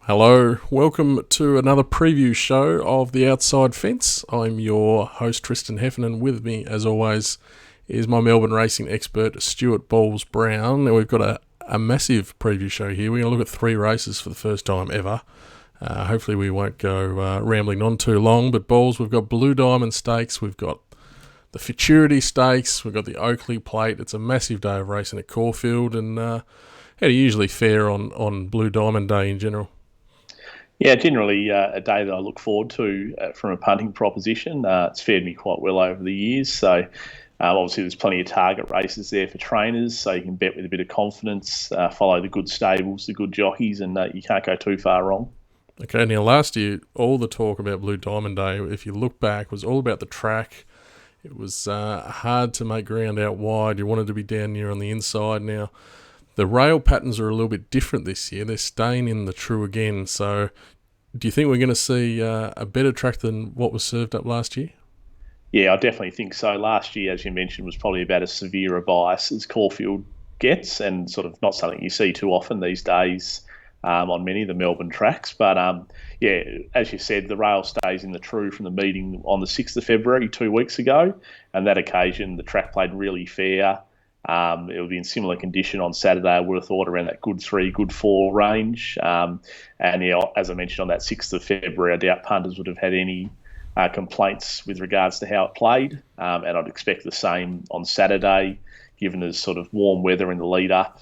Hello, welcome to another preview show of The Outside Fence. I'm your host Tristan Heffernan. With me, as always, is my Melbourne racing expert, Stewart Balls-Brown. Now we've got a massive preview show here. We're going to look at 3 races for the first time ever. Hopefully we won't go rambling on too long, but Balls, we've got Blue Diamond Stakes, we've got the Futurity Stakes, we've got the Oakleigh Plate. It's a massive day of racing at Caulfield, and how do you usually fare on Blue Diamond Day in general? Yeah, generally a day that I look forward to from a punting proposition. It's fared me quite well over the years. So obviously there's plenty of target races there for trainers, so you can bet with a bit of confidence, follow the good stables, the good jockeys, and you can't go too far wrong. Okay, now last year, all the talk about Blue Diamond Day, if you look back, was all about the track. It was hard to make ground out wide. You wanted to be down near on the inside. Now, the rail patterns are a little bit different this year. They're staying in the true again. So do you think we're going to see a better track than what was served up last year? Yeah, I definitely think so. Last year, as you mentioned, was probably about as severe a bias as Caulfield gets, and sort of not something you see too often these days on many of the Melbourne tracks. But yeah, as you said, the rail stays in the true from the meeting on the 6th of February, 2 weeks ago. And that occasion, the track played really fair. It will be in similar condition on Saturday, I would have thought, around that good 3, good 4 range. And yeah, as I mentioned, on that 6th of February, I doubt punters would have had any complaints with regards to how it played. And I'd expect the same on Saturday, given there's sort of warm weather in the lead up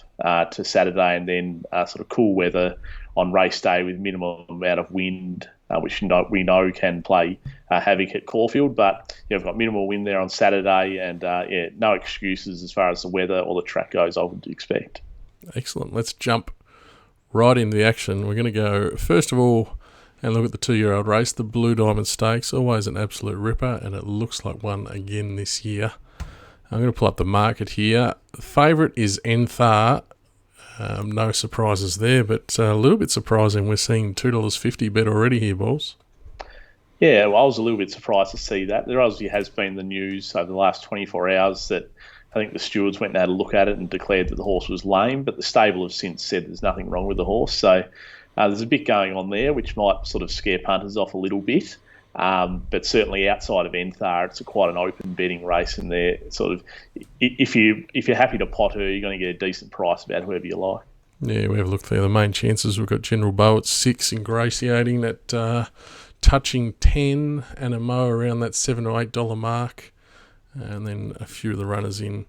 to Saturday, and then sort of cool weather on race day with minimum amount of wind, which we know can play havoc at Caulfield. But yeah, we've got minimal wind there on Saturday, and yeah, no excuses as far as the weather or the track goes, I would expect. Excellent. Let's jump right into the action. We're going to go, first of all, and look at the 2-year-old race, the Blue Diamond Stakes. Always an absolute ripper, and it looks like one again this year. I'm going to pull up the market here. The favourite is Enthar. No surprises there, but a little bit surprising. We're seeing $2.50 bet already here, Balls. Yeah, well, I was a little bit surprised to see that. There obviously has been the news over the last 24 hours that I think the stewards went and had a look at it and declared that the horse was lame, but the stable have since said there's nothing wrong with the horse. So there's a bit going on there, which might sort of scare punters off a little bit. But certainly outside of Enthar, it's quite an open betting race, and there sort of if you're happy to pot her, you're going to get a decent price about whoever you like. Yeah, we have a look there. The main chances, we've got General Bow at 6, ingratiating that touching 10, and a Mo around that $7 or $8 mark, and then a few of the runners in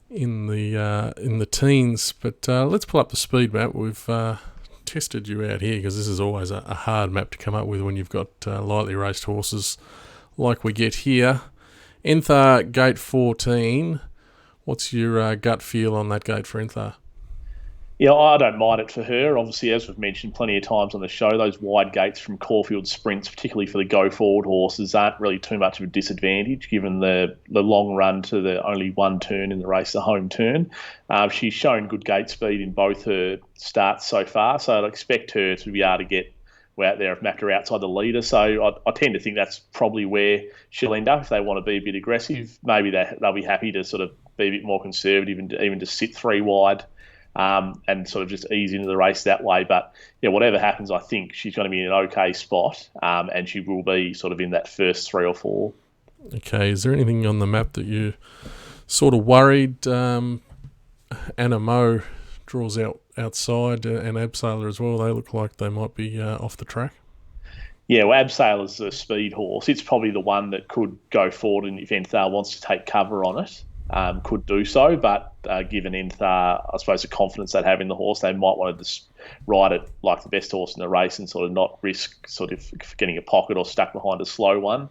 the teens. But let's pull up the speed map. We've tested you out here because this is always a hard map to come up with when you've got lightly raced horses like we get here. Enthar, gate 14. What's your gut feel on that gate for Enthar? Yeah, I don't mind it for her. Obviously, as we've mentioned plenty of times on the show, those wide gates from Caulfield sprints, particularly for the go-forward horses, aren't really too much of a disadvantage given the long run to the only one turn in the race, the home turn. She's shown good gate speed in both her starts so far, so I'd expect her to be able to get out there if Macca outside the leader. So I tend to think that's probably where she'll end up if they want to be a bit aggressive. Maybe they'll be happy to sort of be a bit more conservative and even just sit 3 wide. And sort of just ease into the race that way. But yeah, whatever happens, I think she's going to be in an okay spot, and she will be sort of in that first 3 or 4. Okay, is there anything on the map that you sort of worried? Anna Mo draws outside, and Abseiler as well. They look like they might be off the track. Yeah, well, Abseiler's a speed horse. It's probably the one that could go forward, and if Enthar wants to take cover on it, could do so, but given Enthar, I suppose, the confidence they have in the horse, they might want to just ride it like the best horse in the race and sort of not risk sort of getting a pocket or stuck behind a slow one.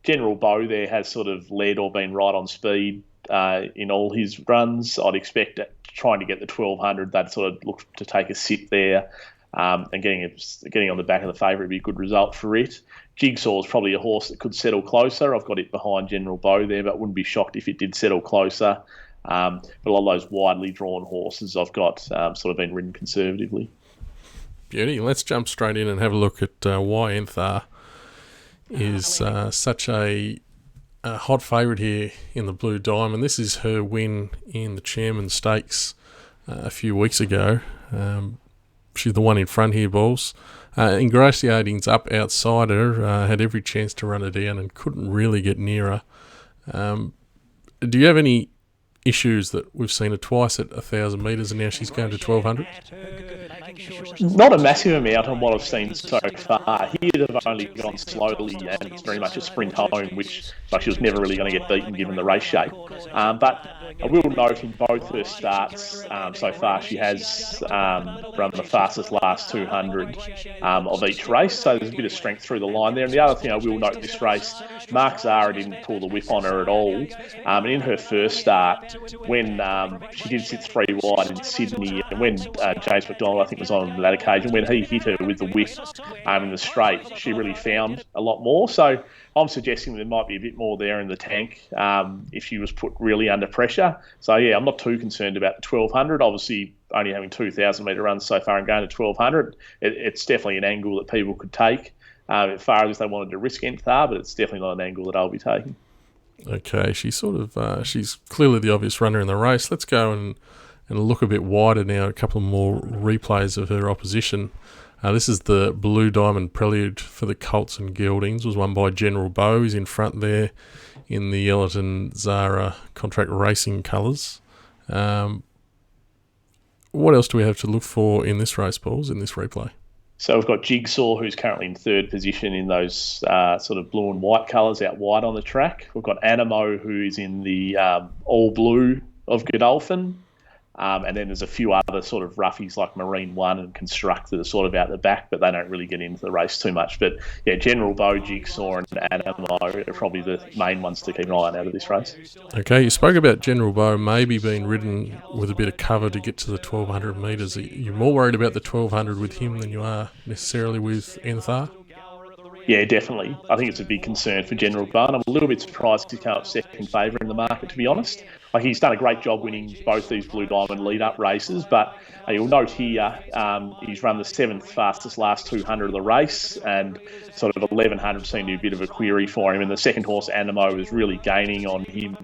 General Bow there has sort of led or been right on speed in all his runs. I'd expect trying to get the 1200, they'd sort of look to take a sit there, and getting on the back of the favourite would be a good result for it. Jigsaw is probably a horse that could settle closer. I've got it behind General Bow there, but wouldn't be shocked if it did settle closer. But a lot of those widely drawn horses I've got sort of been ridden conservatively. Beauty. Let's jump straight in and have a look at why Enthar is such a hot favourite here in the Blue Diamond. This is her win in the Chairman Stakes a few weeks ago. she's the one in front here, Balls. Ingratiating's up outside her, had every chance to run her down and couldn't really get near her. Do you have any issues that we've seen her twice at 1,000 metres and now she's going to 1,200? Not a massive amount on what I've seen so far. Here they've only gone slowly and it's very much a sprint home, which she was never really going to get beaten given the race shape. But I will note in both her starts so far, she has run the fastest last 200 of each race. So there's a bit of strength through the line there. And the other thing I will note this race, Mark Zahra didn't pull the whip on her at all. And in her first start, when she did sit 3 wide in Sydney, and when James McDonald, I think, was on that occasion, when he hit her with the whip in the straight, she really found a lot more. So I'm suggesting there might be a bit more there in the tank if she was put really under pressure. So, yeah, I'm not too concerned about the 1,200. Obviously, only having 2,000-metre runs so far and going to 1,200, it's definitely an angle that people could take as far as they wanted to risk Enthar, but it's definitely not an angle that I'll be taking. Okay, she's clearly the obvious runner in the race. Let's go and look a bit wider now, a couple more replays of her opposition. This is the Blue Diamond Prelude for the Colts and Geldings. Was won by General Bow. He's in front there in the Ellerton Zahra contract racing colours. What else do we have to look for in this race, Balls, in this replay? So we've got Jigsaw, who's currently in third position in those sort of blue and white colours out wide on the track. We've got Animo, who is in the all blue of Godolphin. And then there's a few other sort of roughies like Marine One and Construct that are sort of out the back, but they don't really get into the race too much. But yeah, General Bow, Jigsaw and Animo are probably the main ones to keep an eye on out of this race. Okay, you spoke about General Bow maybe being ridden with a bit of cover to get to the 1,200 metres. You're more worried about the 1,200 with him than you are necessarily with Enthar? Yeah, definitely. I think it's a big concern for General Bow. I'm a little bit surprised he's come up second favourite in the market, to be honest. Like, he's done a great job winning both these Blue Diamond lead-up races, but you'll note here he's run the 7th fastest last 200 of the race, and sort of 1,100 seemed to be a bit of a query for him. And the second horse, Animo, was really gaining on him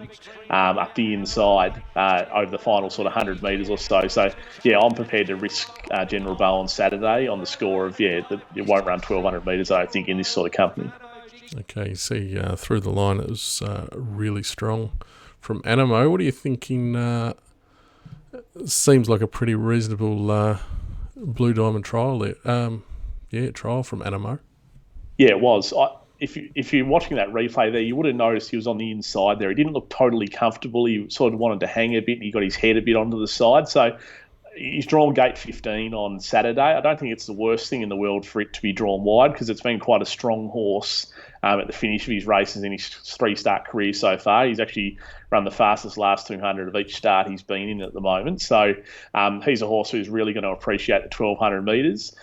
up the inside over the final sort of 100 metres or so. So, yeah, I'm prepared to risk General Bow on Saturday on the score of, it won't run 1,200 metres, I think, in this sort of company. Okay, you see through the line it was really strong from Animo. What are you thinking? Seems like a pretty reasonable Blue Diamond trial there. Trial from Animo. Yeah, it was. If you're watching that replay there, you would have noticed he was on the inside there. He didn't look totally comfortable. He sort of wanted to hang a bit. He got his head a bit onto the side. So he's drawn gate 15 on Saturday. I don't think it's the worst thing in the world for it to be drawn wide, because it's been quite a strong horse at the finish of his races in his 3-start career so far. He's actually run the fastest last 200 of each start he's been in at the moment. So he's a horse who's really going to appreciate the 1,200 metres.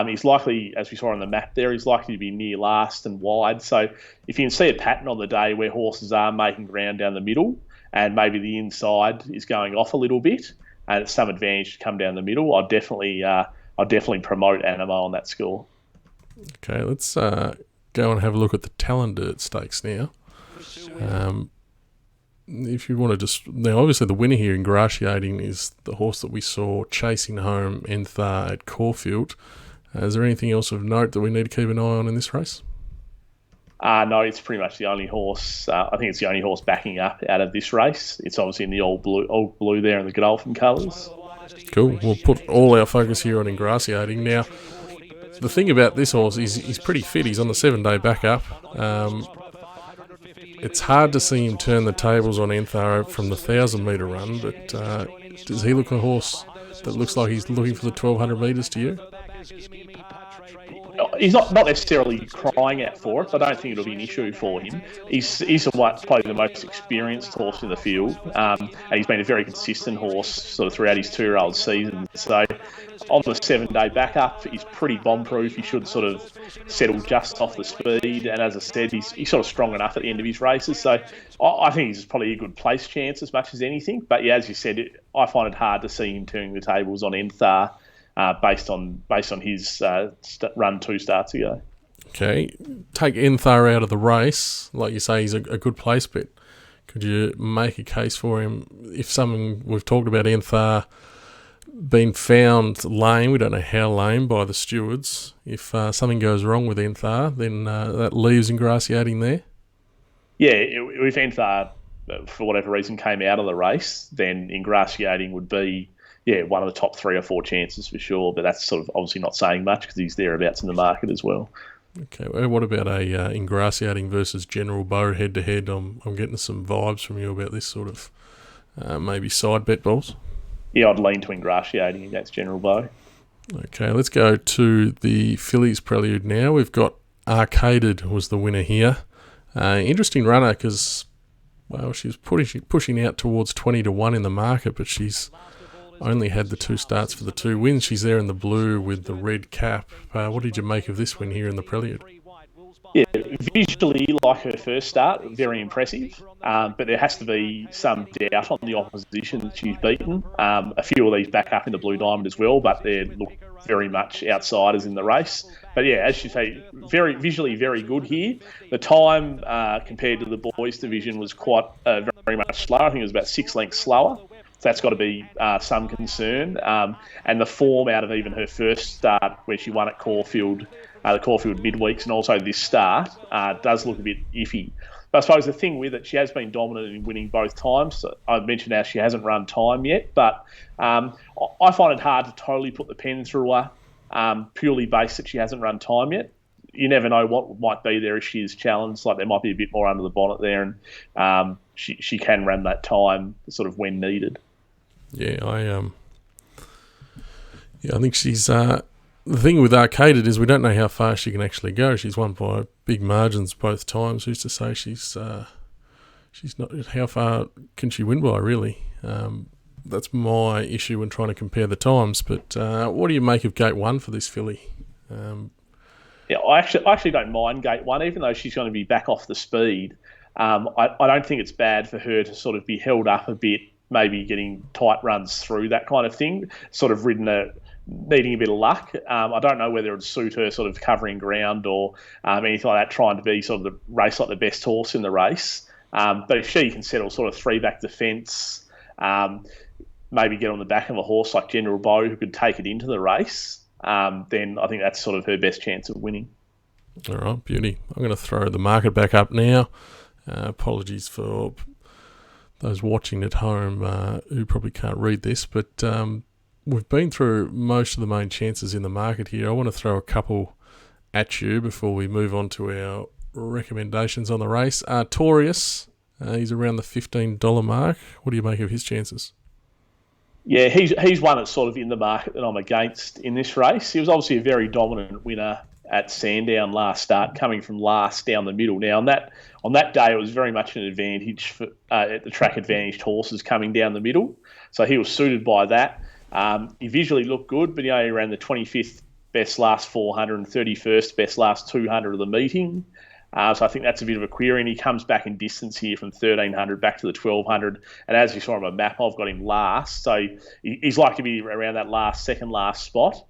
He's likely, as we saw on the map there, he's likely to be near last and wide. So if you can see a pattern on the day where horses are making ground down the middle and maybe the inside is going off a little bit, and it's some advantage to come down the middle, I'll definitely promote Animo on that score. Okay, let's go and have a look at the Talon Stakes now. If you want to just... Now, obviously, the winner here, Ingratiating, is the horse that we saw chasing home Enthar at Caulfield. Is there anything else of note that we need to keep an eye on in this race? No, it's pretty much the only horse. I think it's the only horse backing up out of this race. It's obviously in the old blue there in the Godolphin colours. Cool. We'll put all our focus here on Ingratiating. Now, the thing about this horse is he's pretty fit. He's on the 7-day backup. It's hard to see him turn the tables on Enthar from the 1,000-metre run, but does he look a horse that looks like he's looking for the 1,200 metres to you? He's not necessarily crying out for it. I don't think it'll be an issue for him. He's probably the most experienced horse in the field, and he's been a very consistent horse sort of throughout his 2-year-old season. So on the 7-day backup, he's pretty bomb-proof. He should sort of settle just off the speed, and as I said, he's sort of strong enough at the end of his races. So I think he's probably a good place chance as much as anything. But yeah, as you said, I find it hard to see him turning the tables on Enthar. Based on his run 2 starts ago. Okay, take Enthar out of the race, like you say, he's a good place bet. Could you make a case for him if we've talked about Enthar been found lame, we don't know how lame, by the stewards. If something goes wrong with Enthar, then that leaves ingratiating there. Yeah, if Enthar, for whatever reason, came out of the race, then ingratiating would be, one of the top 3 or 4 chances for sure. But that's sort of obviously not saying much because he's thereabouts in the market as well. Okay, well, what about a ingratiating versus General Bow head-to-head? I'm getting some vibes from you about this sort of maybe side bet, balls. Yeah, I'd lean to ingratiating against General Bow. Okay, let's go to the fillies prelude now. We've got Arcaded was the winner here. Interesting runner because, well, she's pushing out towards 20-1 in the market, but she's only had the 2 starts for the 2 wins. She's there in the blue with the red cap. What did you make of this win here in the prelude? Yeah, visually, like her first start, very impressive. But there has to be some doubt on the opposition that she's beaten. A few of these back up in the Blue Diamond as well, but they look very much outsiders in the race. But yeah, as you say, visually very good here. The time compared to the boys' division was quite very much slower. I think it was about 6 lengths slower. So that's got to be some concern. And the form out of even her first start, where she won at Caulfield, the Caulfield midweeks, and also this start, does look a bit iffy. But I suppose the thing with it, she has been dominant in winning both times. So I've mentioned how she hasn't run time yet, but I find it hard to totally put the pen through her, purely based that she hasn't run time yet. You never know what might be there if she is challenged. Like there might be a bit more under the bonnet there, and she can run that time sort of when needed. Yeah, I think she's. The thing with Arcaded is we don't know how far she can actually go. She's won by big margins both times. Who's to say she's not? How far can she win by? Really, that's my issue when trying to compare the times. But what do you make of Gate 1 for this filly? Yeah, I actually don't mind Gate 1, even though she's going to be back off the speed. I don't think it's bad for her to sort of be held up a bit, maybe getting tight runs through, that kind of thing, sort of needing a bit of luck. I don't know whether it would suit her sort of covering ground or anything like that, trying to be sort of race like the best horse in the race. But if she can settle sort of 3-back defence, maybe get on the back of a horse like General Bow who could take it into the race, then I think that's sort of her best chance of winning. All right, beauty. I'm going to throw the market back up now. Apologies for those watching at home who probably can't read this, but we've been through most of the main chances in the market here. I want to throw a couple at you before we move on to our recommendations on the race. Artorius, he's around the $15 mark. What do you make of his chances? Yeah, he's one that's sort of in the market that I'm against in this race. He was obviously a very dominant winner at Sandown last start, coming from last down the middle. Now, on that day, it was very much an advantage for the track-advantaged horses coming down the middle. So he was suited by that. He visually looked good, but he only ran the 25th best last 400 and 31st best last 200 of the meeting. So I think that's a bit of a query, and he comes back in distance here from 1,300 back to the 1,200. And as you saw on my map, I've got him last. So he's likely to be around that second last spot.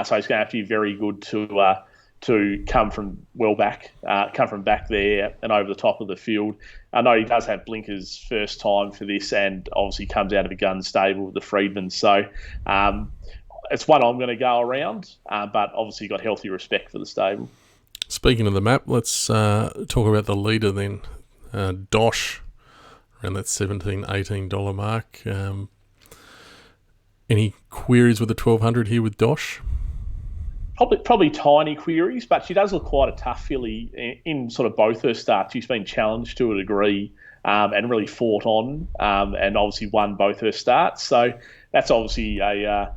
So he's going to have to be very good to come from back there and over the top of the field. I know he does have blinkers first time for this, and obviously comes out of a gun stable with the Freedman. So it's one I'm going to go around, but obviously got healthy respect for the stable. Speaking of the map, let's talk about the leader then. Dosh, around that $17, $18 mark. Any queries with the 1,200 here with Dosh? Probably tiny queries, but she does look quite a tough filly in sort of both her starts. She's been challenged to a degree and really fought on and obviously won both her starts. So that's obviously a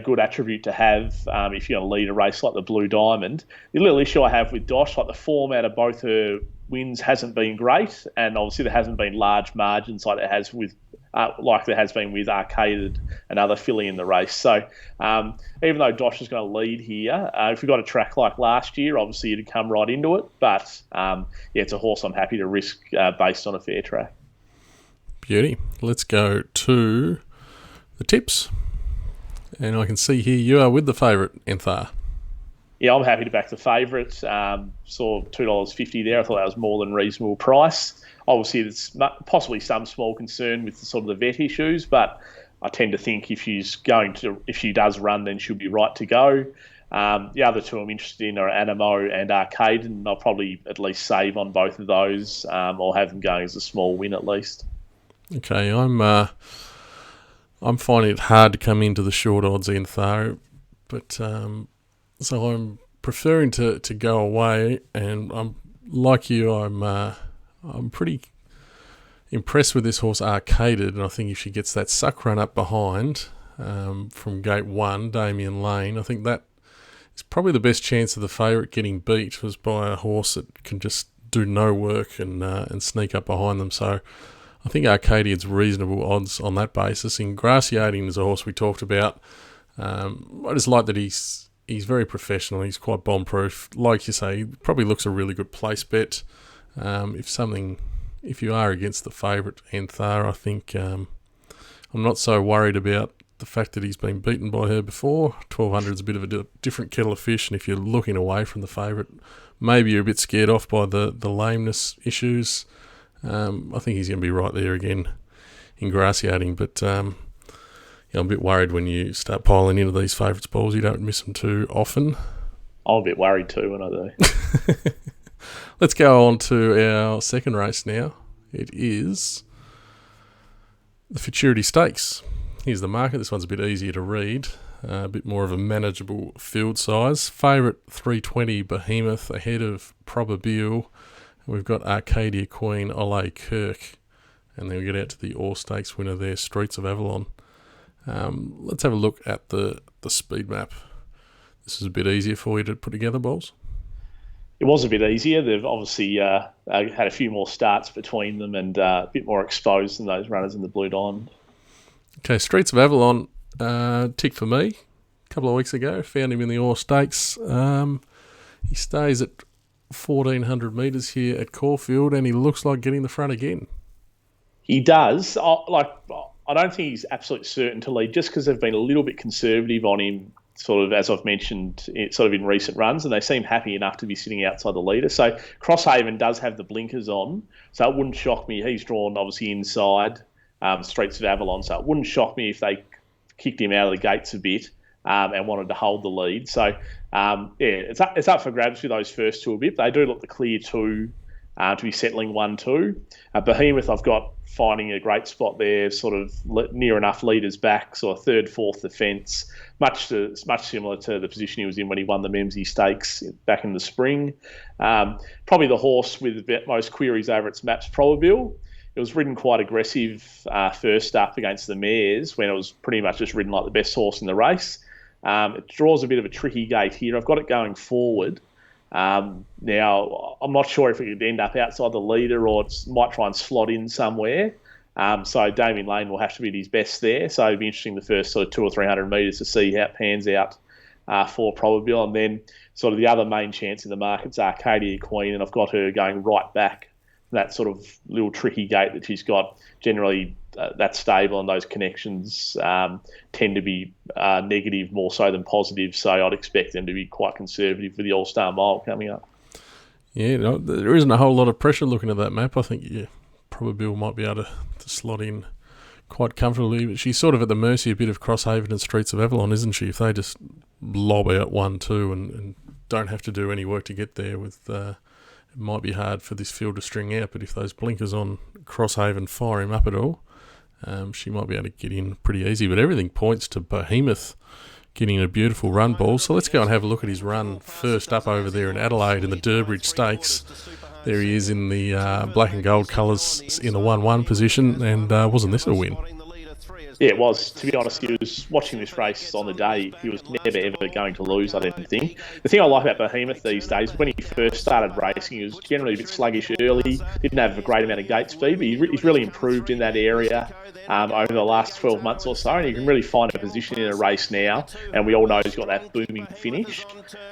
good attribute to have if you're going to lead a race like the Blue Diamond. The little issue I have with Dosh, like the form out of both her wins hasn't been great, and obviously there hasn't been large margins like there has been with Arcaded, another filly in the race. So even though Dosh is going to lead here, if we got a track like last year, obviously it'd come right into it. But it's a horse I'm happy to risk based on a fair track. Beauty. Let's go to the tips. And I can see here you are with the favourite, Enthar. Yeah, I'm happy to back the favourite. Saw $2.50 there. I thought that was more than reasonable price. Obviously, there's possibly some small concern with the vet issues, but I tend to think if she does run, then she'll be right to go. The other two I'm interested in are Animo and Arcade, and I'll probably at least save on both of those, or have them going as a small win at least. Okay, I'm finding it hard to come into the short odds end though, but so I'm preferring to go away, and I'm like you. I'm pretty impressed with this horse Arcaded, and I think if she gets that suck run up behind from gate 1, Damien Lane, I think that is probably the best chance of the favourite getting beat was by a horse that can just do no work and sneak up behind them. So I think Arcadian's reasonable odds on that basis. Ingratiating is a horse we talked about. I just like that he's very professional. He's quite bomb-proof. Like you say, he probably looks a really good place bet. If you are against the favourite Anthar, I think I'm not so worried about the fact that he's been beaten by her before. 1200 is a bit of a different kettle of fish, and if you're looking away from the favourite, maybe you're a bit scared off by the lameness issues. I think he's going to be right there again, Ingratiating, but I'm a bit worried when you start piling into these favourites balls. You don't miss them too often. I'm a bit worried too when I do. Let's go on to our second race now. It is the Futurity Stakes. Here's the market. This one's a bit easier to read, a bit more of a manageable field size. Favourite 320 Behemoth ahead of Probabile. We've got Arcadia Queen, Ole Kirk, and then we get out to the All Stakes winner there, Streets of Avalon. Let's have a look at the speed map. This is a bit easier for you to put together, Balls. It was a bit easier. They've obviously had a few more starts between them and a bit more exposed than those runners in the Blue Diamond. Okay, Streets of Avalon ticked for me a couple of weeks ago. Found him in the All Stakes. He stays at 1,400 metres here at Caulfield, and he looks like getting the front again. He does. I don't think he's absolutely certain to lead, just because they've been a little bit conservative on him, sort of, as I've mentioned, sort of in recent runs, and they seem happy enough to be sitting outside the leader. So Crosshaven does have the blinkers on, so it wouldn't shock me. He's drawn, obviously, inside Streets of Avalon, so it wouldn't shock me if they kicked him out of the gates a bit and wanted to hold the lead. So, it's up for grabs with those first two a bit. They do look the clear two to be settling 1-2. Behemoth, I've got finding a great spot there, sort of near enough leaders back, sort of third, fourth defence, much similar to the position he was in when he won the Memsie Stakes back in the spring. Probably the horse with the most queries over its maps, Probabile. It was ridden quite aggressive first up against the mares when it was pretty much just ridden like the best horse in the race. It draws a bit of a tricky gate here. I've got it going forward. Now, I'm not sure if it could end up outside the leader or it might try and slot in somewhere. So Damien Lane will have to be at his best there. So it'll be interesting the first sort of 200 or 300 metres to see how it pans out for Probabile. And then sort of the other main chance in the market's Arcadia Queen, and I've got her going right back. That sort of little tricky gate that she's got. Generally, that stable and those connections tend to be negative more so than positive. So I'd expect them to be quite conservative for the All-Star Mile coming up. Yeah, there isn't a whole lot of pressure looking at that map. I think Probabile might be able to slot in quite comfortably. But she's sort of at the mercy a bit of Crosshaven and Streets of Avalon, isn't she? If they just lob out 1-2 and don't have to do any work to get there with... It might be hard for this field to string out, but if those blinkers on Crosshaven fire him up at all, she might be able to get in pretty easy. But everything points to Behemoth getting a beautiful run ball. So let's go and have a look at his run first up over there in Adelaide in the Durbridge Stakes. There he is in the black and gold colours in the 1-1 position, and wasn't this a win? Yeah, it was. To be honest, he was watching this race on the day. He was never, ever going to lose, I didn't think. The thing I like about Behemoth these days, when he first started racing, he was generally a bit sluggish early, didn't have a great amount of gate speed, but he's really improved in that area over the last 12 months or so, and he can really find a position in a race now, and we all know he's got that booming finish.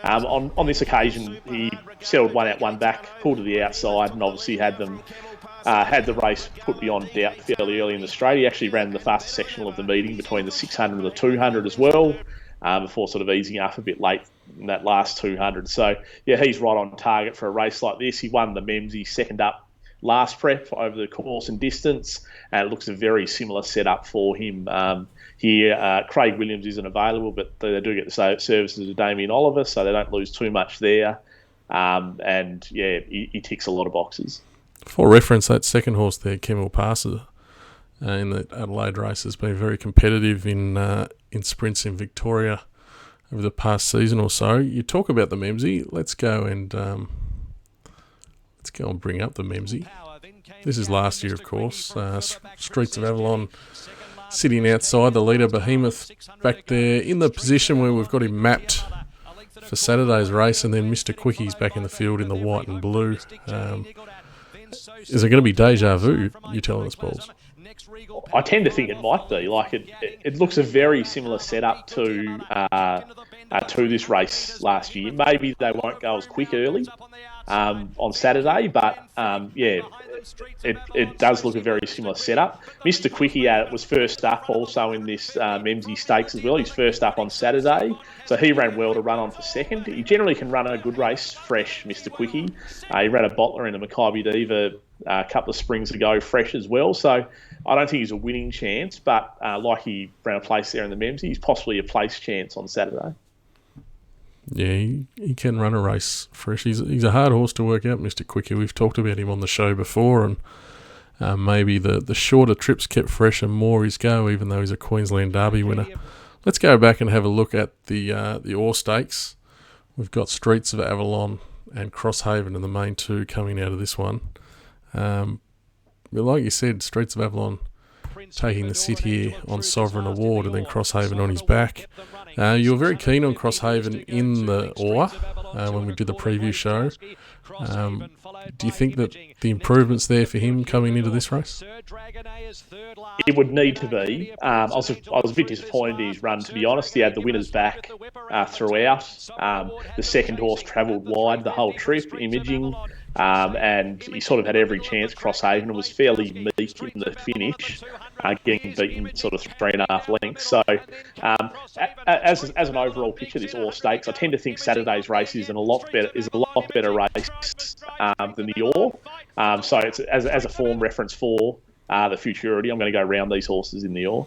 On this occasion, he settled one out, one back, pulled to the outside, and obviously had the race put beyond doubt fairly early in the straight. He actually ran the fastest sectional of the meeting between the 600 and the 200 as well, before sort of easing up a bit late in that last 200. So, yeah, he's right on target for a race like this. He won the Memsie second up last prep over the course and distance, and it looks a very similar setup for him here. Craig Williams isn't available, but they do get the services of Damien Oliver, so they don't lose too much there. And yeah, he ticks a lot of boxes. For reference, that second horse there, Kemmel Passer, in the Adelaide race, has been very competitive in sprints in Victoria over the past season or so. You talk about the Memsey. Let's go and bring up the Memsey. This is last year, of course. Streets of Avalon sitting outside the leader, Behemoth, back there in the position where we've got him mapped for Saturday's race, and then Mr. Quickie's back in the field in the white and blue. Is it going to be deja vu, you telling us, Balls? I tend to think it might be. Like it looks a very similar setup to this race last year. Maybe they won't go as quick early on Saturday, but it does look a very similar setup. Mr. Quickie was first up also in this Memsey Stakes as well. He's first up on Saturday, so he ran well to run on for second. He generally can run a good race fresh, Mr. Quickie. He ran a bottler in the Maccabi Diva a couple of springs ago fresh as well, so I don't think he's a winning chance, but like he ran a place there in the Memsey, he's possibly a place chance on Saturday. Yeah, he can run a race fresh. He's a hard horse to work out, Mr. Quickie. We've talked about him on the show before, and maybe the shorter trips kept fresh and more his go, even though he's a Queensland Derby winner. Let's go back and have a look at the Ore Stakes. We've got Streets of Avalon and Crosshaven in the main two coming out of this one. Like you said, Streets of Avalon taking the sit here on Sovereign Award, and then Crosshaven on his back. You were very keen on Crosshaven in the Ore when we did the preview show. Do you think that the improvement's there for him coming into this race? It would need to be. I was a bit disappointed in his run, to be honest. He had the winner's back throughout. The second horse travelled wide the whole trip, Imaging. And he sort of had every chance. Crosshaven was fairly meek in the finish, getting beaten sort of 3.5 lengths. So, as an overall picture, this Ore Stakes, I tend to think Saturday's race is a lot better race than the Ore. So, it's as a form reference for the Futurity, I'm going to go round these horses in the Ore.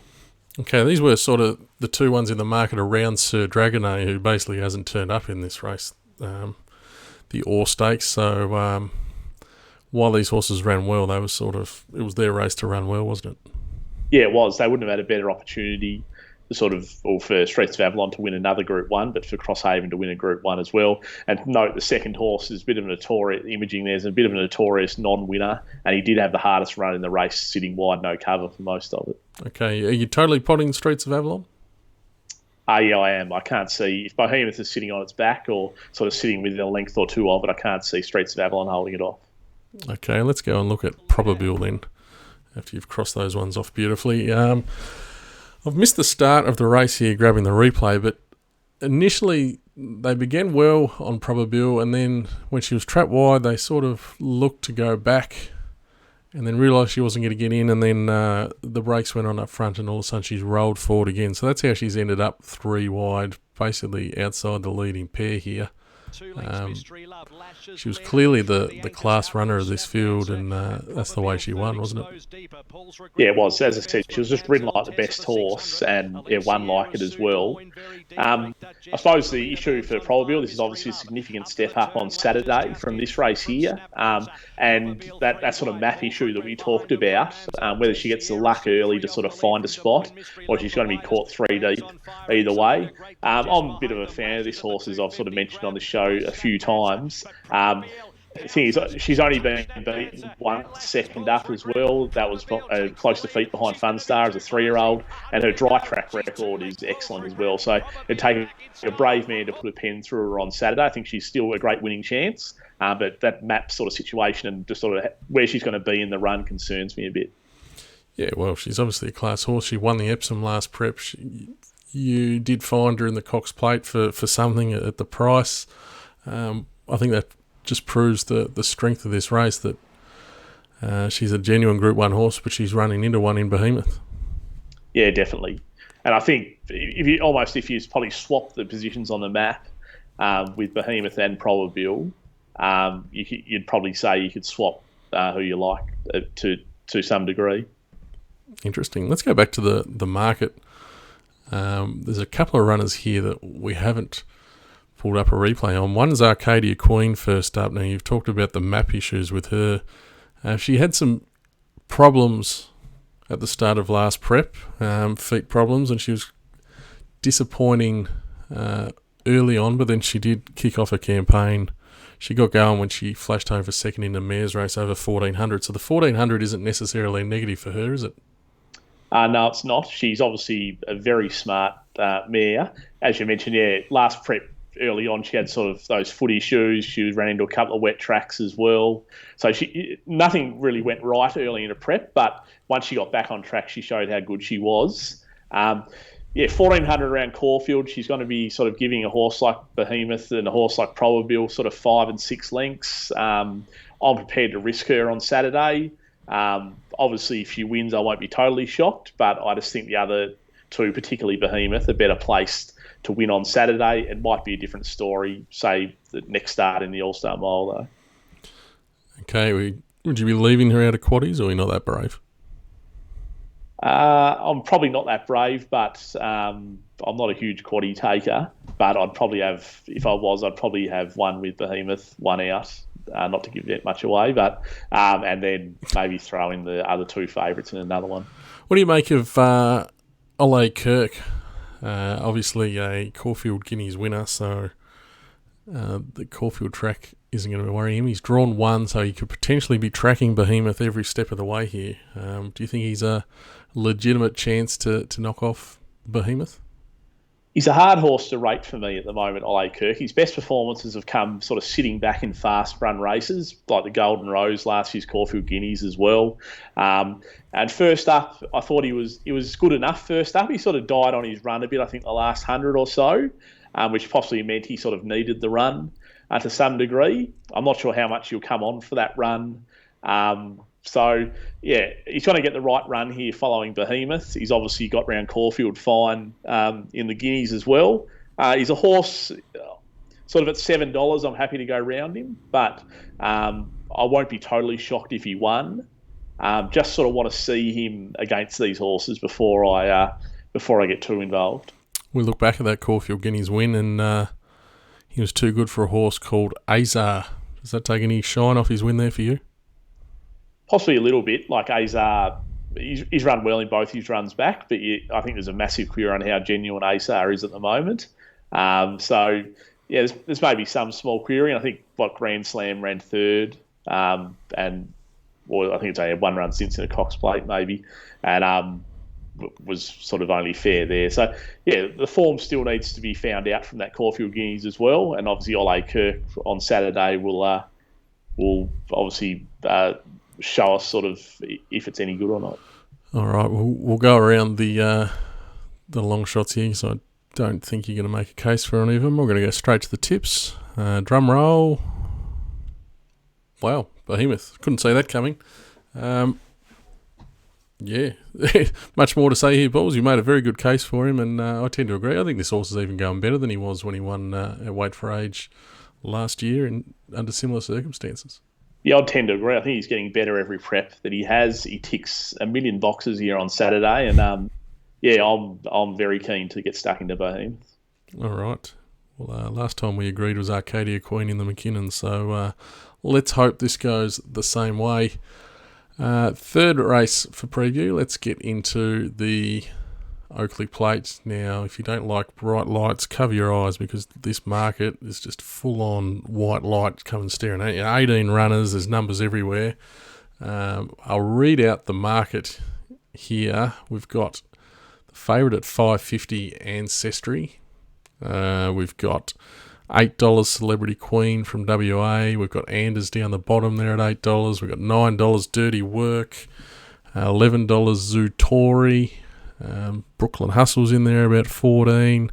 Okay, these were sort of the two ones in the market around Sir Dragonet, who basically hasn't turned up in this race. The Ore Stakes. So while these horses ran well, it was their race to run well, wasn't it? Yeah, it was. They wouldn't have had a better opportunity for Streets of Avalon to win another Group 1, but for Crosshaven to win a Group 1 as well. And note the second horse is a bit of a notorious, Imaging there's a bit of a notorious non-winner, and he did have the hardest run in the race, sitting wide, no cover for most of it. Okay, are you totally potting Streets of Avalon? Yeah, I am. I can't see, if Behemoth is sitting on its back or sort of sitting within a length or two of it, I can't see Streets of Avalon holding it off. Okay, let's go and look at Probable then, after you've crossed those ones off beautifully. I've missed the start of the race here, grabbing the replay, but initially they began well on Probable, and then when she was trapped wide, they sort of looked to go back and then realised she wasn't going to get in, and then the brakes went on up front, and all of a sudden she's rolled forward again. So that's how she's ended up 3 wide, basically outside the leading pair here. She was clearly the class runner of this field, and that's the way she won, wasn't it? Yeah, it was. As I said, she was just ridden like the best horse, and won like it as well. I suppose the issue for Probable, this is obviously a significant step up on Saturday from this race here, and that sort of map issue that we talked about, whether she gets the luck early to sort of find a spot, or she's going to be caught 3 deep either way. I'm a bit of a fan of this horse, as I've sort of mentioned on the show a few times. The thing is, she's only been beaten once second up as well. That was a close defeat behind Funstar as a 3-year-old, and her dry track record is excellent as well. So it'd take a brave man to put a pen through her on Saturday. I think she's still a great winning chance, but that map sort of situation and just sort of where she's going to be in the run concerns me a bit. Yeah, well, she's obviously a class horse. She won the Epsom last prep. You did find her in the Cox Plate for something at the price. I think that just proves the strength of this race, that she's a genuine Group 1 horse, but she's running into one in Behemoth. Yeah, definitely. And I think if you probably swap the positions on the map with Behemoth and Probable, you'd probably say you could swap who you like to some degree. Interesting. Let's go back to the market. There's a couple of runners here that we haven't pulled up a replay on. One is Arcadia Queen first up. Now, you've talked about the map issues with her. She had some problems at the start of last prep, feet problems, and she was disappointing early on, but then she did kick off a campaign. She got going when she flashed home for second in the mares race over 1400. So the 1400 isn't necessarily a negative for her, is it? No, it's not. She's obviously a very smart mare. As you mentioned, last prep early on, she had sort of those footy shoes. She ran into a couple of wet tracks as well. So nothing really went right early in a prep, but once she got back on track, she showed how good she was. 1400 around Caulfield, she's going to be sort of giving a horse like Behemoth and a horse like Probable sort of 5 and 6 lengths. I'm prepared to risk her on Saturday. Obviously, if she wins, I won't be totally shocked, but I just think the other two, particularly Behemoth, are better placed to win on Saturday. It might be a different story, say, the next start in the All-Star Mile, though. Okay, would you be leaving her out of quaddies, or are you not that brave? I'm probably not that brave, but I'm not a huge quaddie taker. But I'd probably have, if I was, I'd probably have one with Behemoth, one out. Not to give that much away, but and then maybe throw in the other two favourites in another one. What do you make of Oakleigh Kirk? Obviously a Caulfield Guineas winner, so the Caulfield track isn't going to worry him. He's drawn one, so he could potentially be tracking Behemoth every step of the way here. Do you think he's a legitimate chance to knock off Behemoth? He's a hard horse to rate for me at the moment, Oakleigh Kirk. His best performances have come sort of sitting back in fast run races, like the Golden Rose last year's Caulfield Guineas as well. And first up, I thought he was good enough first up. He sort of died on his run a bit, I think, the last 100 or so, which possibly meant he sort of needed the run to some degree. I'm not sure how much he'll come on for that run. So, he's trying to get the right run here following Behemoth. He's obviously got round Caulfield fine in the Guineas as well. He's a horse sort of at $7. I'm happy to go round him, but I won't be totally shocked if he won. Just sort of want to see him against these horses before I get too involved. We look back at that Caulfield Guineas win, and he was too good for a horse called Azar. Does that take any shine off his win there for you? Possibly a little bit. Like Azar, he's run well in both his runs back, but I think there's a massive query on how genuine Azar is at the moment. There's maybe some small query. I think Grand Slam ran third, I think it's only had one run since in a Cox Plate maybe, and was sort of only fair there. So, the form still needs to be found out from that Caulfield Guineas as well, and obviously Oakleigh Kirk on Saturday will obviously show us sort of if it's any good or not. All right, we'll go around the long shots here, so I don't think you're going to make a case for any of them. We're going to go straight to the tips. Drum roll. Wow, Behemoth. Couldn't see that coming. Much more to say here, Balls. You made a very good case for him, and I tend to agree. I think this horse is even going better than he was when he won at Weight for Age last year under similar circumstances. Yeah, I tend to agree. I think he's getting better every prep that he has. He ticks a million boxes here on Saturday, and I'm very keen to get stuck into Behemoth. All right. Well, last time we agreed was Arcadia Queen in the McKinnon, so let's hope this goes the same way. Third race for preview. Let's get into the Oakleigh Plate. Now, if you don't like bright lights, cover your eyes, because this market is just full-on white light coming staring at you. 18 runners, there's numbers everywhere. I'll read out the market here. We've got the favourite at $5.50, Ancestry. We've got $8 Celebrity Queen from WA. We've got Anders down the bottom there at $8. We've got $9 Dirty Work. $11 Zootori. Brooklyn Hustle's in there about 14.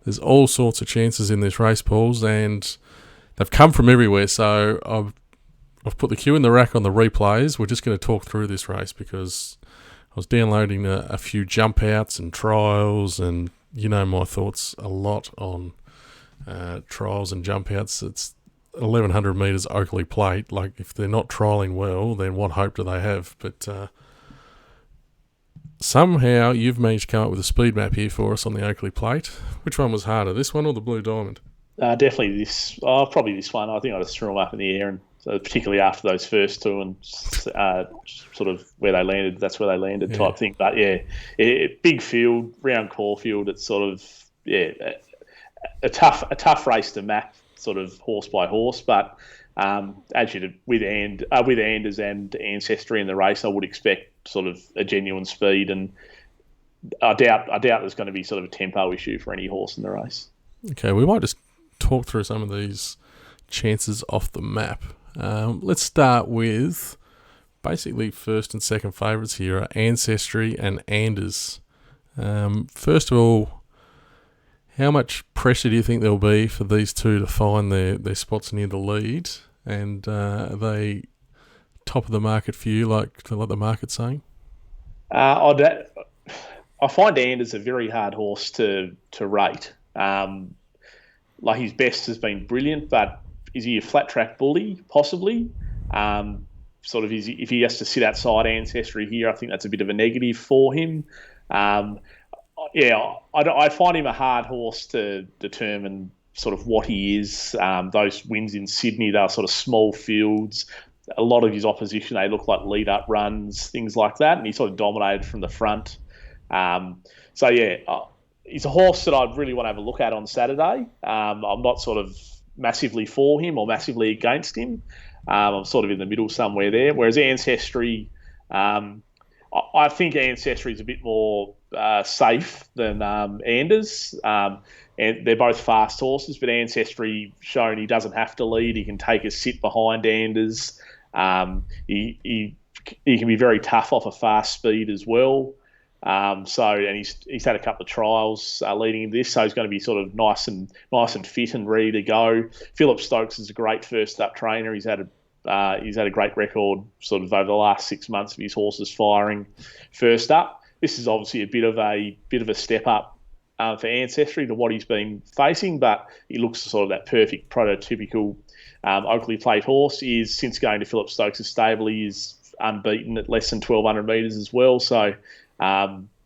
There's all sorts of chances in this race, Pauls, and they've come from everywhere. So I've put the cue in the rack on the replays. We're just going to talk through this race because I was downloading a few jump outs and trials, and you know my thoughts a lot on trials and jump outs. 1,100 metres Oakleigh Plate. Like, if they're not trialling well, then what hope do they have? But somehow you've managed to come up with a speed map here for us on the Oakleigh Plate. Which one was harder, this one or the Blue Diamond? Definitely this. Oh, probably this one. I think I just threw them up in the air, and so particularly after those first two and sort of where they landed, that's where they landed type thing. But big field, round Caulfield. It's sort of a tough race to map, sort of horse by horse. But as you did with Anders and Ancestry in the race, I would expect sort of a genuine speed, and I doubt there's going to be sort of a tempo issue for any horse in the race. Okay, we might just talk through some of these chances off the map. Let's start with basically first and second favourites here are Ancestry and Anders. First of all, how much pressure do you think there'll be for these two to find their spots near the lead? And are they top of the market for you, like the market's saying? I find Anders a very hard horse to rate. Like, his best has been brilliant, but is he a flat track bully? Possibly. Sort of, if he has to sit outside Ancestry here, I think that's a bit of a negative for him. I find him a hard horse to determine sort of what he is. Those wins in Sydney, they were sort of small fields. A lot of his opposition, they look like lead-up runs, things like that, and he sort of dominated from the front. He's a horse that I really want to have a look at on Saturday. I'm not sort of massively for him or massively against him. I'm sort of in the middle somewhere there. Whereas Ancestry, I think Ancestry is a bit more safe than Anders. And they're both fast horses, but Ancestry shown he doesn't have to lead. He can take a sit behind Anders. He can be very tough off a fast speed as well. And he's had a couple of trials leading into this, so he's going to be sort of nice and fit and ready to go. Philip Stokes is a great first up trainer. He's had a great record sort of over the last 6 months of his horses firing first up. This is obviously a bit of a step up for Ancestry to what he's been facing, but he looks sort of that perfect prototypical Oakleigh Plate horse. He is, since going to Philip Stokes' stable, he is unbeaten at less than 1,200 metres as well. So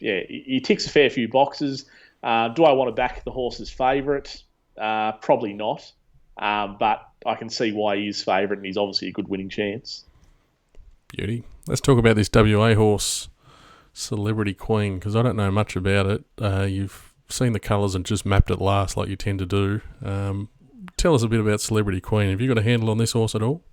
he ticks a fair few boxes. Do I want to back the horse's favourite? Probably not. But I can see why he is favourite, and he's obviously a good winning chance. Beauty. Let's talk about this WA horse, Celebrity Queen, because I don't know much about it. You've seen the colours and just mapped it last like you tend to do. Tell us a bit about Celebrity Queen. Have you got a handle on this horse at all?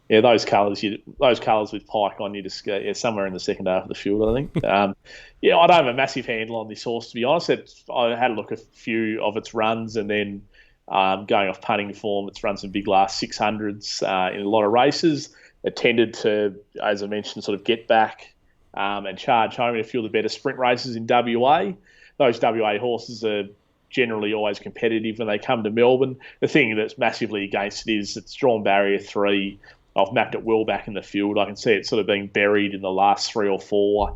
Yeah, those colours with Pike on, you just go somewhere in the second half of the field, I think. I don't have a massive handle on this horse, to be honest. I had a look at a few of its runs, and then going off punting form, it's run some big last 600s in a lot of races. It tended to, as I mentioned, sort of get back and charge home in a few of the better sprint races in WA. Those WA horses are generally always competitive when they come to Melbourne. The thing that's massively against it is it's drawn barrier 3. I've mapped it well back in the field. I can see it sort of being buried in the last 3 or 4,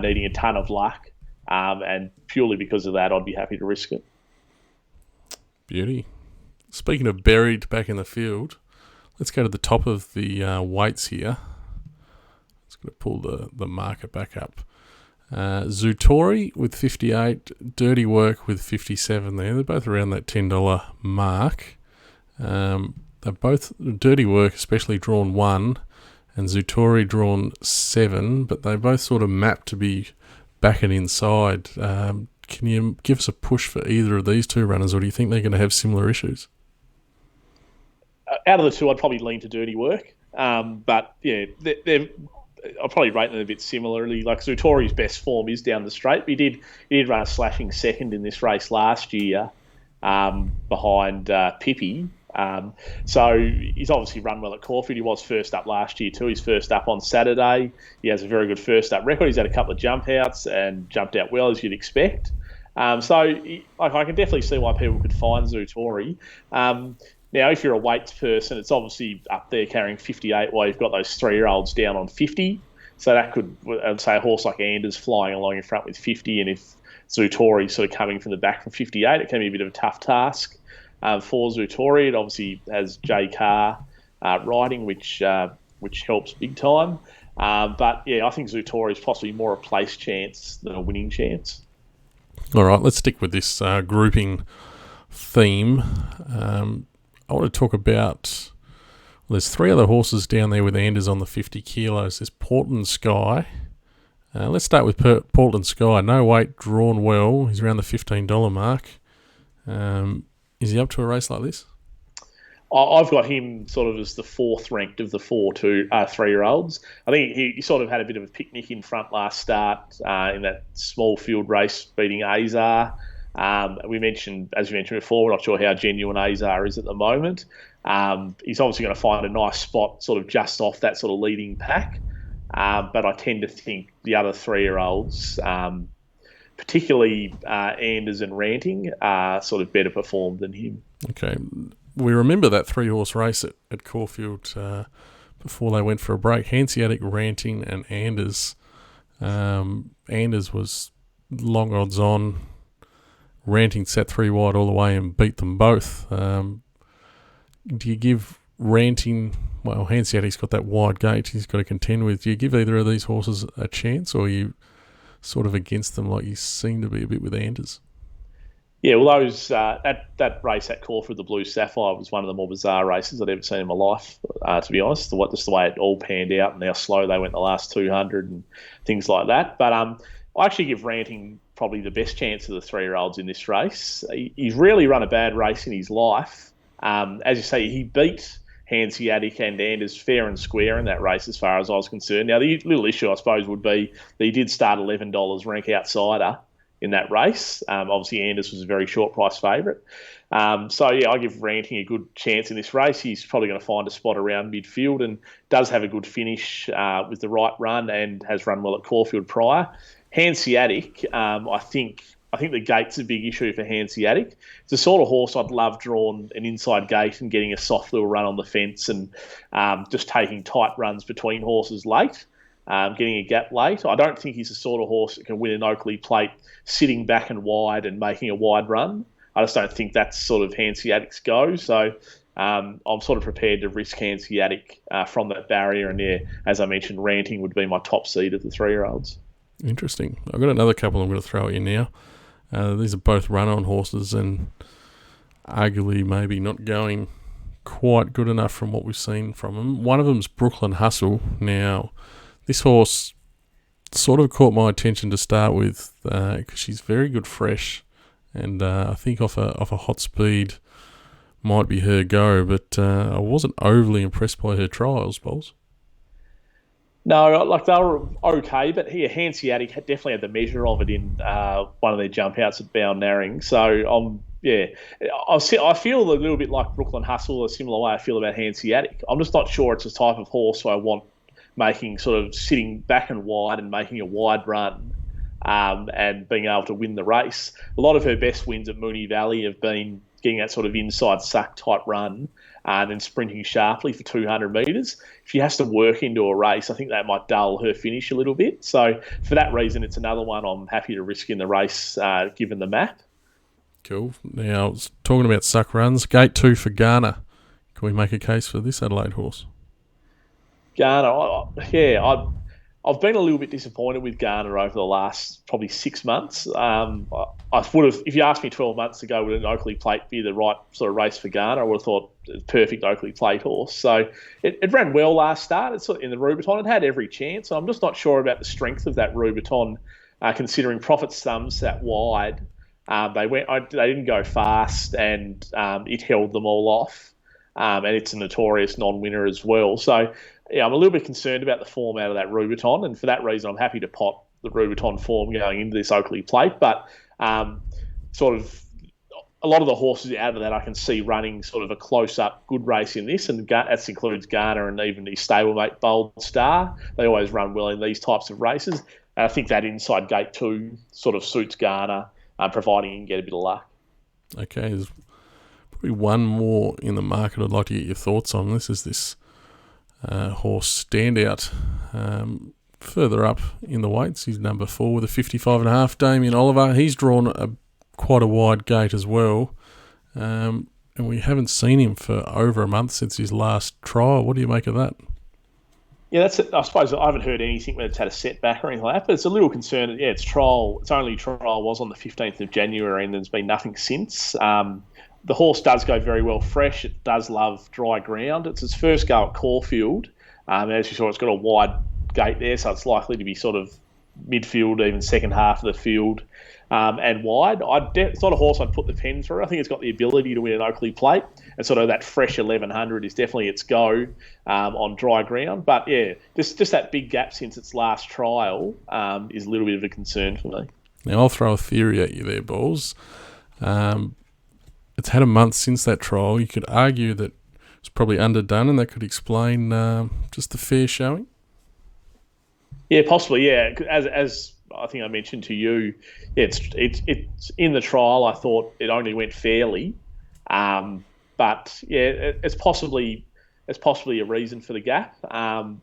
needing a ton of luck. And purely because of that, I'd be happy to risk it. Beauty. Speaking of buried back in the field, let's go to the top of the weights here. It's going to pull the market back up. Zutori with 58, Dirty Work with 57 there. They're both around that $10 mark. They're both, Dirty Work especially, drawn 1 and Zutori drawn 7, but they both sort of map to be back and inside. Can you give us a push for either of these two runners, or do you think they're going to have similar issues? Out of the two, I'd probably lean to Dirty Work. But yeah, I'll probably rate them a bit similarly. Like, Zutori's best form is down the straight. He did run a slashing second in this race last year behind Pippi. So he's obviously run well at Caulfield. He was first up last year too. He's first up on Saturday. He has a very good first up record. He's had a couple of jump outs and jumped out well, as you'd expect. I can definitely see why people could find Zutori. Now, if you're a weights person, it's obviously up there carrying 58 while you've got those 3-year-olds down on 50. So that could, I'd say, a horse like Anders flying along in front with 50, and if Zutori's sort of coming from the back from 58, it can be a bit of a tough task. for Zutori. It obviously has J Carr riding, which helps big time. But yeah, I think Zutori is possibly more a place chance than a winning chance. All right, let's stick with this grouping theme. I want to talk about... Well, there's 3 other horses down there with Anders on the 50 kilos. There's Portland Sky. Let's start with Portland Sky. No weight, drawn well. He's around the $15 mark. Is he up to a race like this? I've got him sort of as the 4th ranked of the 3-year-olds. I think he sort of had a bit of a picnic in front last start in that small field race beating Azar. As we mentioned before, we're not sure how genuine Azar is at the moment. He's obviously going to find a nice spot sort of just off that sort of leading pack. But I tend to think the other 3-year-olds, particularly Anders and Ranting, are sort of better performed than him. Okay. We remember that 3-horse race at Caulfield before they went for a break. Hanseatic, Ranting and Anders. Anders was long odds on. Ranting sat 3 wide all the way and beat them both. Do you give Ranting... Well, Hanseatic's got that wide gate he's got to contend with. Do you give either of these horses a chance, or are you sort of against them like you seem to be a bit with Anders? Yeah, well, those that race at Caulfield, the Blue Sapphire, was one of the more bizarre races I'd ever seen in my life, to be honest. Just the way it all panned out and how slow they went the last 200 and things like that. But I actually give Ranting probably the best chance of the 3-year-olds in this race. He's rarely run a bad race in his life. As you say, he beat Hanseatic and Anders fair and square in that race as far as I was concerned. Now, the little issue, I suppose, would be that he did start $11 rank outsider in that race. Obviously, Anders was a very short price favourite. So, yeah, I give Ranting a good chance in this race. He's probably going to find a spot around midfield and does have a good finish with the right run and has run well at Caulfield prior. Hanseatic, I think the gate's a big issue for Hanseatic. It's the sort of horse I'd love drawn an inside gate and getting a soft little run on the fence and just taking tight runs between horses late, getting a gap late. I don't think he's the sort of horse that can win an Oakleigh Plate sitting back and wide and making a wide run. I just don't think that's sort of Hanseatic's go. So I'm sort of prepared to risk Hanseatic from that barrier. And yeah, as I mentioned, Ranting would be my top seed of the 3-year-olds. Interesting. I've got another couple I'm going to throw at you now. These are both run-on horses and arguably maybe not going quite good enough from what we've seen from them. One of them's Brooklyn Hustle. Now, this horse sort of caught my attention to start with because she's very good fresh, and I think off a hot speed might be her go, but I wasn't overly impressed by her trials, Bowles. No, like they were okay, but here Hanseatic definitely had the measure of it in one of their jump outs at Balnarring. So I feel a little bit like Brooklyn Hustle, a similar way I feel about Hanseatic. I'm just not sure it's the type of horse who I want making sort of sitting back and wide and making a wide run and being able to win the race. A lot of her best wins at Moonee Valley have been getting that sort of inside suck type run and then sprinting sharply for 200 metres. If she has to work into a race, I think that might dull her finish a little bit. So for that reason, it's another one I'm happy to risk in the race given the map. Cool. Now, talking about suck runs, gate 2 for Ghana. Can we make a case for this Adelaide horse? Ghana, I've been a little bit disappointed with Ghana over the last probably 6 months. I would have, if you asked me 12 months ago, would an Oakleigh Plate be the right sort of race for Ghana? I would have thought perfect Oakleigh Plate horse. So it ran well last start. It's in the Rubiton. It had every chance. I'm just not sure about the strength of that Rubiton, considering profit sums that wide. They didn't go fast, and it held them all off. And it's a notorious non-winner as well. So yeah, I'm a little bit concerned about the form out of that Rubiton, and for that reason, I'm happy to pot the Rubiton form going into this Oakleigh Plate. But sort of a lot of the horses out of that I can see running sort of a close-up good race in this, and that includes Ghana and even the stablemate Bold Star. They always run well in these types of races. And I think that inside gate 2 sort of suits Ghana, providing you can get a bit of luck. Okay, there's probably one more in the market I'd like to get your thoughts on. This is this horse Standout. Further up in the weights, he's number 4 with a 55.5. Damien Oliver, he's drawn quite a wide gate as well. and we haven't seen him for over a month since his last trial. What do you make of that? Yeah, I suppose I haven't heard anything where it's had a setback or anything like that, but it's a little concern. Yeah, its only trial was on the 15th of January, and there's been nothing since. The horse does go very well fresh. It does love dry ground. It's its first go at Caulfield. As you saw, it's got a wide gate there, so it's likely to be sort of midfield, even second half of the field, and wide. It's not a horse I'd put the pen through. I think it's got the ability to win an Oakleigh Plate, and sort of that fresh 1100 is definitely its go on dry ground. But yeah, just that big gap since its last trial is a little bit of a concern for me. Now, I'll throw a theory at you there, Balls. It's had a month since that trial. You could argue that it's probably underdone, and that could explain just the fair showing. Yeah, possibly. Yeah, as I think I mentioned to you, it's in the trial. I thought it only went fairly, but yeah, it's possibly a reason for the gap.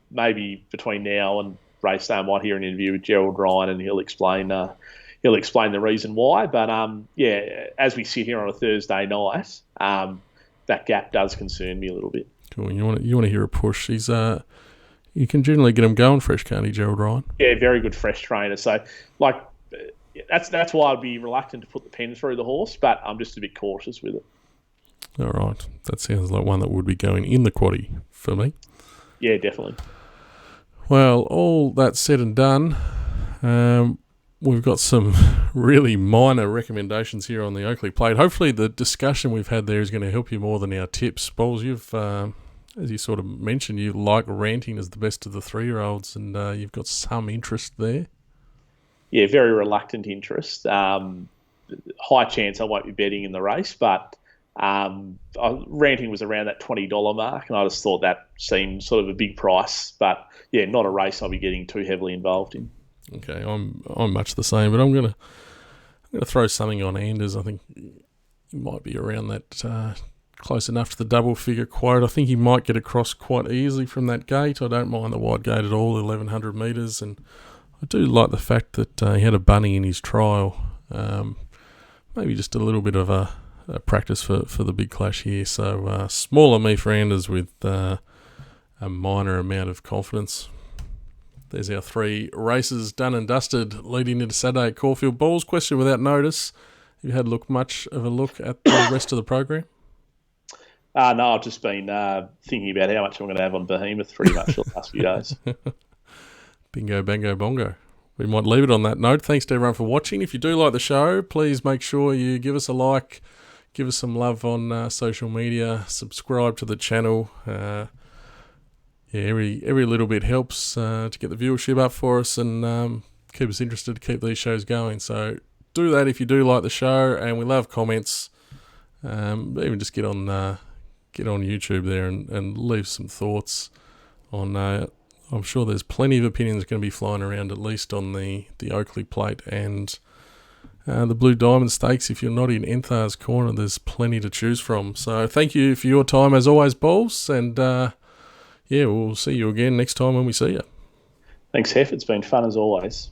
Maybe between now and race day, I might hear an interview with Gerald Ryan, and he'll explain the reason why. But yeah, as we sit here on a Thursday night, that gap does concern me a little bit. Cool. You want to hear a push? He's you can generally get him going fresh, can't he, Gerald Ryan? Yeah, very good fresh trainer. So, that's why I'd be reluctant to put the pen through the horse, but I'm just a bit cautious with it. All right. That sounds like one that would be going in the quaddie for me. Yeah, definitely. Well, all that said and done, we've got some really minor recommendations here on the Oakleigh Plate. Hopefully the discussion we've had there is going to help you more than our tips. Balls, you've... as you sort of mentioned, you like ranting as the best of the 3-year-olds, and you've got some interest there. Yeah, very reluctant interest. High chance I won't be betting in the race, but ranting was around that $20 mark, and I just thought that seemed sort of a big price. But yeah, not a race I'll be getting too heavily involved in. Okay, I'm much the same, but I'm gonna throw something on Anders. I think he might be around that. Close enough to the double figure quote. I think he might get across quite easily from that gate. I don't mind the wide gate at all, 1,100 metres, and I do like the fact that he had a bunny in his trial. Maybe just a little bit of a practice for the big clash here. So smaller me for Anders with a minor amount of confidence. There's our 3 races done and dusted leading into Saturday at Caulfield. Balls, question without notice. Have you had much of a look at the rest of the program? No, I've just been thinking about how much I'm going to have on Behemoth pretty much the last few days. Bingo, bango, bongo. We might leave it on that note. Thanks to everyone for watching. If you do like the show, please make sure you give us a like, give us some love on social media, subscribe to the channel. Every little bit helps to get the viewership up for us and keep us interested to keep these shows going. So do that if you do like the show, and we love comments. Even just get on YouTube there and leave some thoughts on. I'm sure there's plenty of opinions going to be flying around, at least on the Oakleigh Plate and the Blue Diamond Stakes. If you're not in Enthar's corner, there's plenty to choose from. So thank you for your time as always, Balls, and we'll see you again next time when we see you. Thanks, Hef. It's been fun as always.